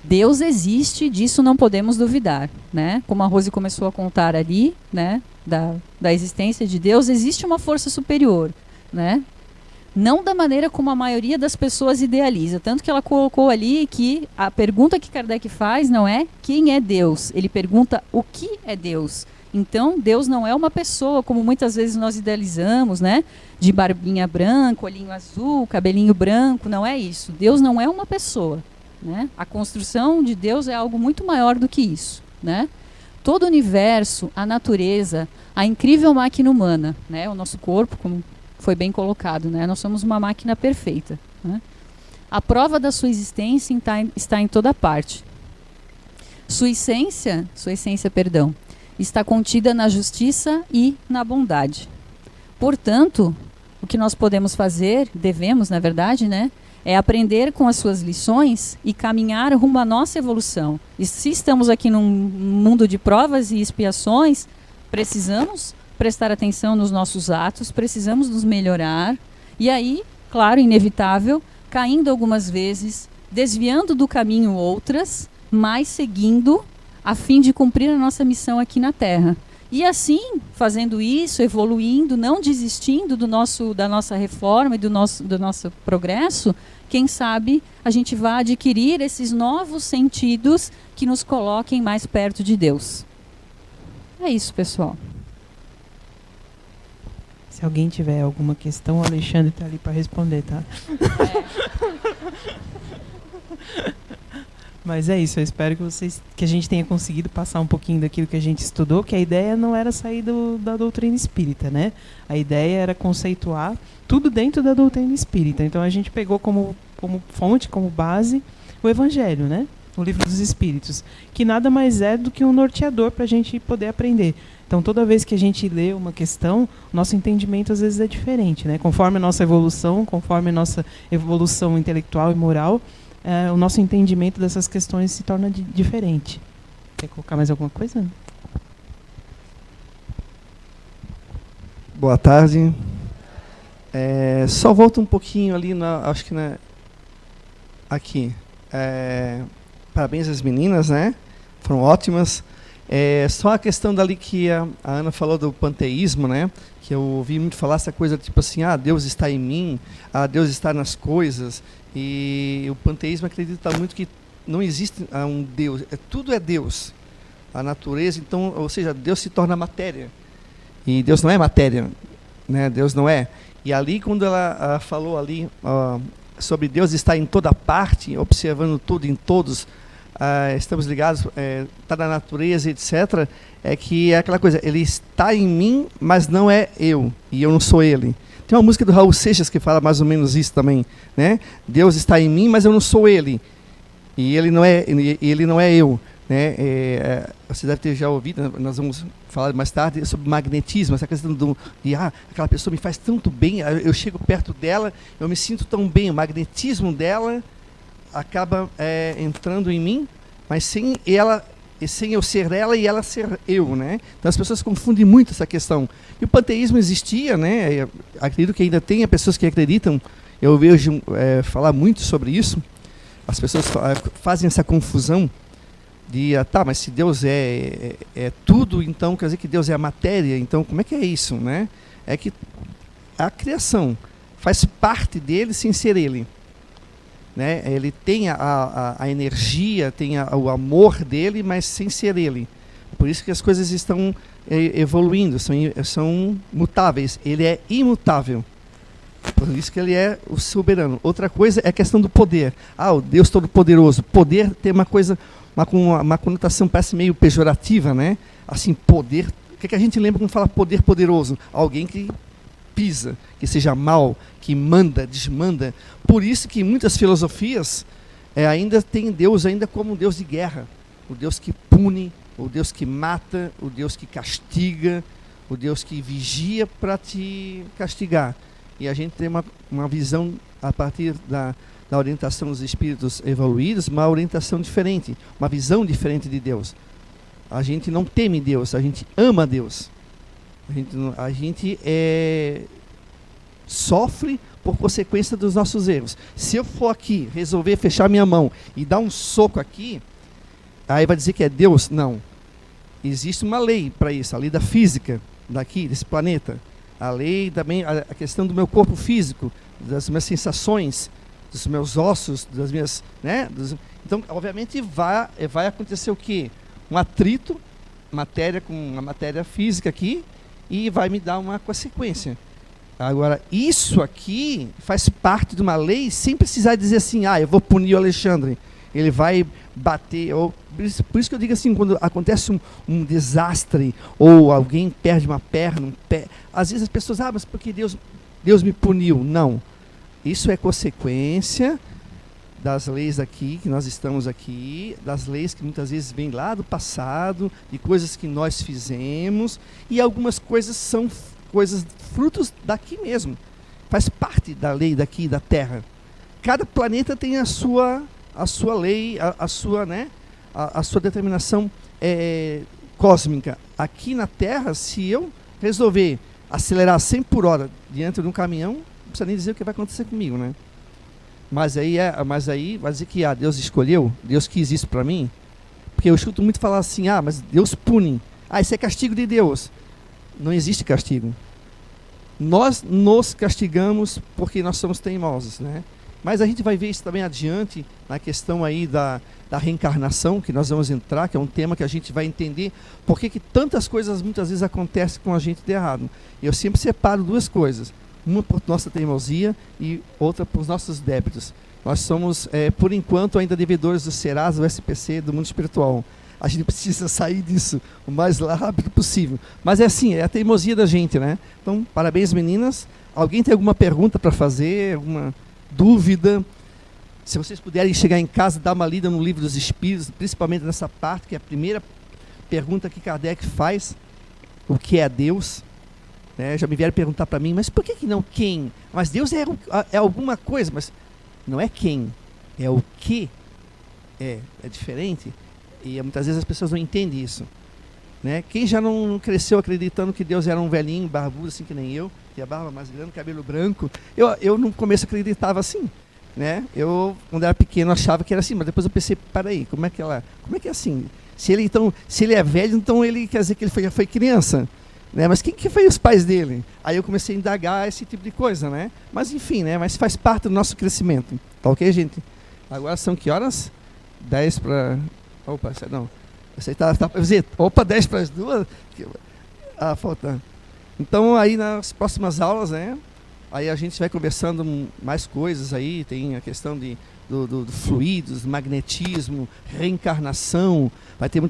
Deus existe, disso não podemos duvidar, né? Como a Rose começou a contar ali, né, da existência de Deus, existe uma força superior, né? não da maneira como a maioria das pessoas idealiza. Tanto que ela colocou ali que a pergunta que Kardec faz não é quem é Deus, ele pergunta o que é Deus. Então, Deus não é uma pessoa, como muitas vezes nós idealizamos, né? De barbinha branca, olhinho azul, cabelinho branco, não é isso. Deus não é uma pessoa, né? A construção de Deus é algo muito maior do que isso, né? Todo o universo, a natureza, a incrível máquina humana, né? O nosso corpo, como foi bem colocado, né? Nós somos uma máquina perfeita, né? A prova da sua existência está em toda parte. Sua essência, está contida na justiça e na bondade. Portanto, o que nós podemos fazer, devemos, na verdade, né, é aprender com as suas lições e caminhar rumo à nossa evolução. E se estamos aqui num mundo de provas e expiações, precisamos prestar atenção nos nossos atos, precisamos nos melhorar. E aí, claro, inevitável, caindo algumas vezes, desviando do caminho outras, mas seguindo a fim de cumprir a nossa missão aqui na Terra. E assim, fazendo isso, evoluindo, não desistindo da nossa reforma e do nosso progresso, quem sabe a gente vai adquirir esses novos sentidos que nos coloquem mais perto de Deus. É isso, pessoal. Se alguém tiver alguma questão, o Alexandre está ali para responder, tá? Mas é isso, eu espero que a gente tenha conseguido passar um pouquinho daquilo que a gente estudou, que a ideia não era sair da doutrina espírita, né? A ideia era conceituar tudo dentro da doutrina espírita. Então a gente pegou como fonte, como base, o Evangelho, né? O Livro dos Espíritos, que nada mais é do que um norteador para a gente poder aprender. Então toda vez que a gente lê uma questão, nosso entendimento às vezes é diferente, né? Conforme a nossa evolução, intelectual e moral, o nosso entendimento dessas questões se torna diferente. Quer colocar mais alguma coisa? Boa tarde. Só volto um pouquinho ali, aqui. Parabéns às meninas, né? Foram ótimas. Só a questão dali que a Ana falou do panteísmo, né? Que eu ouvi muito falar essa coisa tipo assim, Deus está em mim, Deus está nas coisas. E o panteísmo acredita muito que não existe um Deus, tudo é Deus. A natureza, então, ou seja, Deus se torna matéria. E Deus não é matéria, né? Deus não é. E ali, quando ela falou ali sobre Deus estar em toda parte, observando tudo em todos, estamos ligados, está na natureza, etc., que é aquela coisa, ele está em mim, mas não é eu, e eu não sou ele. Tem uma música do Raul Seixas que fala mais ou menos isso também, né? Deus está em mim, mas eu não sou ele, e ele não é eu, né? Você deve ter já ouvido, nós vamos falar mais tarde sobre magnetismo, essa questão de aquela pessoa me faz tanto bem, eu chego perto dela, eu me sinto tão bem, o magnetismo dela acaba entrando em mim, mas sem eu ser ela e ela ser eu, né? Então as pessoas confundem muito essa questão. E o panteísmo existia, né? Eu acredito que ainda tenha pessoas que acreditam. Eu vejo falar muito sobre isso. As pessoas fazem essa confusão de mas se Deus é tudo, então quer dizer que Deus é a matéria. Então como é que é isso, né? É que a criação faz parte dele sem ser ele. Né? Ele tem a energia, tem o amor dele, mas sem ser ele. Por isso que as coisas estão evoluindo, são mutáveis. Ele é imutável. Por isso que ele é o soberano. Outra coisa é a questão do poder. O Deus Todo-Poderoso. Poder tem uma coisa, uma conotação parece meio pejorativa, né? Assim, poder. O que a gente lembra quando fala poder poderoso? Alguém que pisa, que seja mal, que manda, desmanda. Por isso que muitas filosofias ainda têm Deus ainda como um Deus de guerra, o Deus que pune, o Deus que mata, o Deus que castiga, o Deus que vigia para te castigar. E a gente tem uma visão a partir da orientação dos espíritos evoluídos, uma orientação diferente, uma visão diferente de Deus. A gente não teme Deus, a gente ama Deus. A gente sofre por consequência dos nossos erros. Se eu for aqui resolver fechar minha mão e dar um soco aqui, aí vai dizer que é Deus? Não. Existe uma lei para isso, a lei da física daqui, desse planeta. A lei também, a questão do meu corpo físico, das minhas sensações, dos meus ossos, das minhas, né? Então, obviamente, vai acontecer o quê? Um atrito, matéria com a matéria física aqui, e vai me dar uma consequência. Agora, isso aqui faz parte de uma lei sem precisar dizer assim, eu vou punir o Alexandre. Ele vai bater. Por isso que eu digo assim, quando acontece um desastre, ou alguém perde uma perna, um pé, às vezes as pessoas, mas porque Deus me puniu. Não. Isso é consequência das leis aqui, que nós estamos aqui, das leis que muitas vezes vêm lá do passado, de coisas que nós fizemos, e algumas coisas são frutos daqui mesmo. Faz parte da lei daqui, da Terra. Cada planeta tem a sua lei, a sua determinação cósmica. Aqui na Terra, se eu resolver acelerar 100 por hora diante de um caminhão, não precisa nem dizer o que vai acontecer comigo, né? Mas aí vai dizer que Deus escolheu, Deus quis isso para mim, porque eu escuto muito falar assim, mas Deus pune, isso é castigo de Deus. Não existe castigo. Nós nos castigamos porque nós somos teimosos, né? Mas a gente vai ver isso também adiante, na questão aí da reencarnação, que nós vamos entrar, que é um tema que a gente vai entender por que tantas coisas muitas vezes acontecem com a gente de errado. Eu sempre separo duas coisas, uma por nossa teimosia e outra por nossos débitos. Nós somos, por enquanto, ainda devedores do Serasa, do SPC, do mundo espiritual. A gente precisa sair disso o mais rápido possível. Mas é assim, é a teimosia da gente, né? Então, parabéns, meninas. Alguém tem alguma pergunta para fazer? Alguma dúvida? Se vocês puderem chegar em casa, dar uma lida no Livro dos Espíritos, principalmente nessa parte, que é a primeira pergunta que Kardec faz, o que é Deus? Já me vieram perguntar para mim, mas por que não quem? Mas Deus é alguma coisa, mas não é quem, é o que é diferente. E muitas vezes as pessoas não entendem isso, né? Quem já não cresceu acreditando que Deus era um velhinho, barbudo, assim que nem eu, que a barba mais grande, cabelo branco, eu no começo acreditava assim, né? Eu, quando era pequeno, achava que era assim, mas depois eu pensei, peraí, como é que é assim? Se ele é velho, então ele quer dizer que ele foi criança, né? Mas quem que foi os pais dele? Aí eu comecei a indagar esse tipo de coisa, né? Mas enfim, né? Mas faz parte do nosso crescimento, tá ok, gente? Agora são que horas? 10 para... Opa, não. Você tá opa, 10 para as 2? Falta. Então, aí nas próximas aulas, né? Aí a gente vai conversando mais coisas aí. Tem a questão do fluidos, magnetismo, reencarnação. Vai ter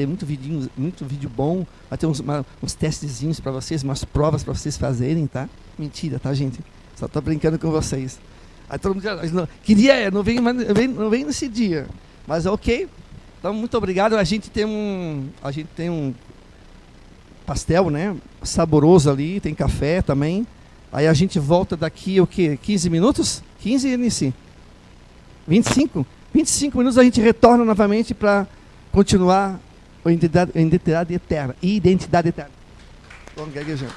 muito vídeo bom. Vai ter uns testezinhos para vocês, umas provas para vocês fazerem, tá? Mentira, tá, gente? Só tô brincando com vocês. Aí todo mundo não vem nesse dia. Mas ok. Então, muito obrigado. A gente tem um pastel, né? Saboroso ali, tem café também. Aí a gente volta daqui, 15 minutos? 15, Inici? 25? 25 minutos a gente retorna novamente para continuar a identidade eterna. Identidade eterna. Vamos gaguejando.